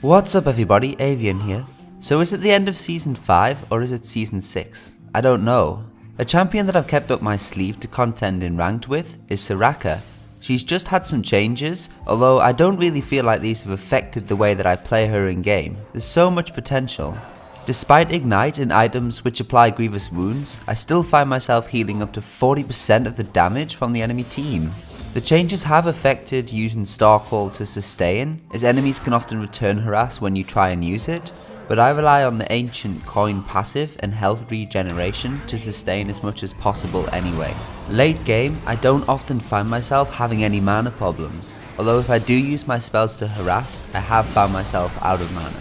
What's up everybody, Avian here. So is it the end of Season 5 or is it Season 6? I don't know. A champion that I've kept up my sleeve to contend in ranked with is Soraka. She's just had some changes, although I don't really feel like these have affected the way that I play her in game. There's so much potential. Despite Ignite and items which apply grievous wounds, I still find myself healing up to 40% of the damage from the enemy team. The changes have affected using Star Call to sustain, as enemies can often return harass when you try and use it, but I rely on the ancient coin passive and health regeneration to sustain as much as possible anyway. Late game, I don't often find myself having any mana problems, although if I do use my spells to harass, I have found myself out of mana.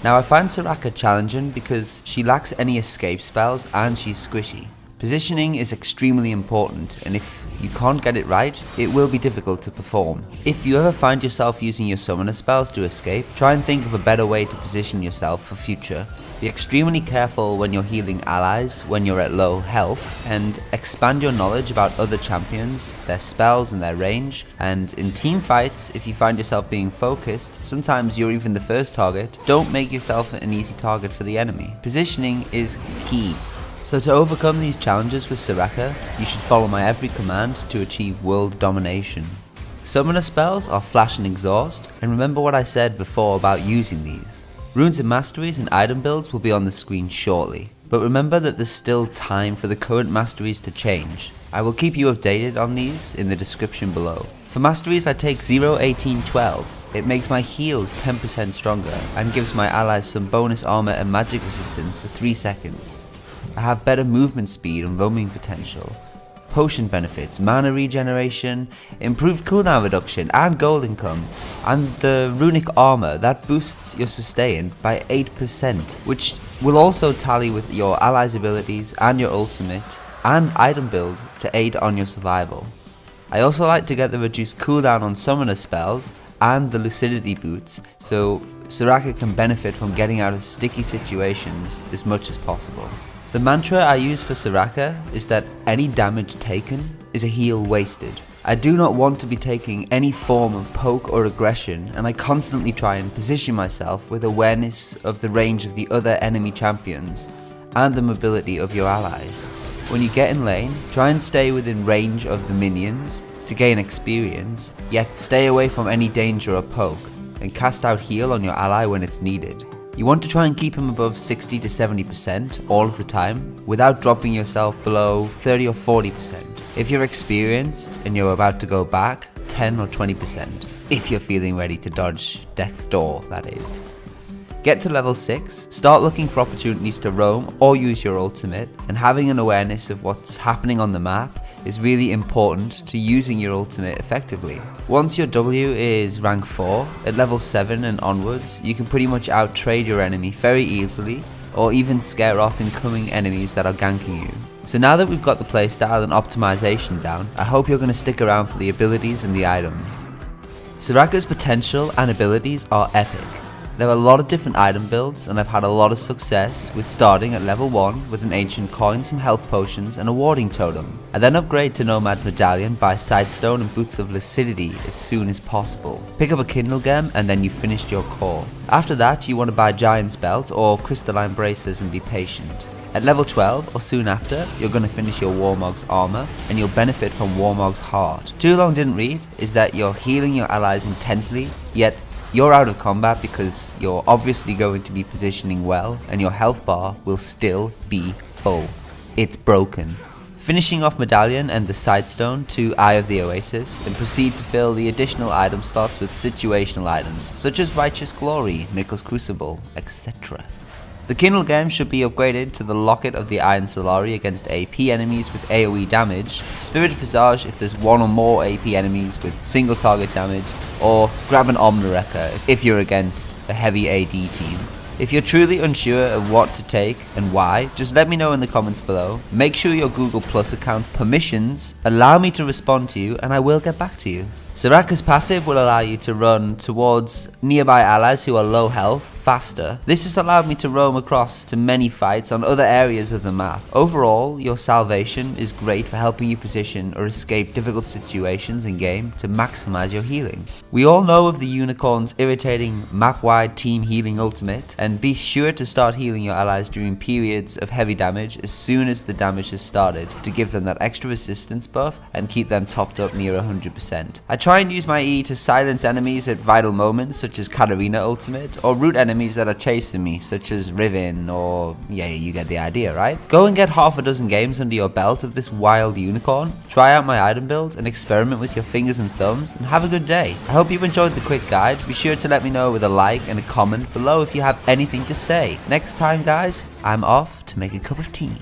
Now I find Soraka challenging because she lacks any escape spells and she's squishy. Positioning is extremely important, and if you can't get it right, it will be difficult to perform. If you ever find yourself using your summoner spells to escape, try and think of a better way to position yourself for future. Be extremely careful when you're healing allies when you're at low health, and expand your knowledge about other champions, their spells and their range, and in team fights, if you find yourself being focused, sometimes you're even the first target, don't make yourself an easy target for the enemy. Positioning is key. So to overcome these challenges with Soraka, you should follow my every command to achieve world domination. Summoner spells are Flash and Exhaust, and remember what I said before about using these. Runes and Masteries and item builds will be on the screen shortly, but remember that there's still time for the current masteries to change. I will keep you updated on these in the description below. For masteries I take 0, 18, 12. It makes my heals 10% stronger and gives my allies some bonus armor and magic resistance for 3 seconds. I have better movement speed and roaming potential, potion benefits, mana regeneration, improved cooldown reduction and gold income, and the runic armor that boosts your sustain by 8%, which will also tally with your allies' abilities and your ultimate and item build to aid on your survival. I also like to get the reduced cooldown on summoner spells and the lucidity boots, so Soraka can benefit from getting out of sticky situations as much as possible. The mantra I use for Soraka is that any damage taken is a heal wasted. I do not want to be taking any form of poke or aggression, and I constantly try and position myself with awareness of the range of the other enemy champions and the mobility of your allies. When you get in lane, try and stay within range of the minions to gain experience, yet stay away from any danger or poke, and cast out heal on your ally when it's needed. You want to try and keep him above 60 to 70% all of the time, without dropping yourself below 30 or 40%. If you're experienced and you're about to go back, 10 or 20%. If you're feeling ready to dodge death's door, that is. Get to level 6, start looking for opportunities to roam or use your ultimate, and having an awareness of what's happening on the map is really important to using your ultimate effectively. Once your W is rank 4, at level 7 and onwards, you can pretty much out-trade your enemy very easily, or even scare off incoming enemies that are ganking you. So now that we've got the playstyle and optimization down, I hope you're going to stick around for the abilities and the items. Soraka's potential and abilities are epic. There are a lot of different item builds, and I've had a lot of success with starting at level 1 with an ancient coin, some health potions and a warding totem. I then upgrade to Nomad's Medallion, buy Sightstone and Boots of Lucidity as soon as possible. Pick up a Kindle Gem and then you've finished your core. After that you want to buy Giant's Belt or Crystalline Braces and be patient. At level 12 or soon after, you're going to finish your Warmog's armor and you'll benefit from Warmog's heart. Too long didn't read is that you're healing your allies intensely, yet you're out of combat because you're obviously going to be positioning well and your health bar will still be full. It's broken. Finishing off Medallion and the Sightstone to Eye of the Oasis, and proceed to fill the additional item slots with situational items such as Righteous Glory, Mikkel's Crucible, etc. The Kindle Gem should be upgraded to the Locket of the Iron Solari against AP enemies with AoE damage, Spirit Visage if there's one or more AP enemies with single target damage, or grab an Omnireca if you're against a heavy AD team. If you're truly unsure of what to take and why, just let me know in the comments below. Make sure your Google Plus account permissions allow me to respond to you and I will get back to you. Soraka's passive will allow you to run towards nearby allies who are low health, faster. This has allowed me to roam across to many fights on other areas of the map. Overall, your salvation is great for helping you position or escape difficult situations in game to maximize your healing. We all know of the unicorn's irritating map-wide team healing ultimate, and be sure to start healing your allies during periods of heavy damage as soon as the damage has started to give them that extra resistance buff and keep them topped up near 100%. I try and use my E to silence enemies at vital moments such as Katarina ultimate, or root enemies that are chasing me such as Riven, or yeah, you get the idea, right? Go and get half a dozen games under your belt of this wild unicorn, try out my item build and experiment with your fingers and thumbs, and have a good day. I hope you've enjoyed the quick guide. Be sure to let me know with a like and a comment below if you have anything to say. Next time guys, I'm off to make a cup of tea.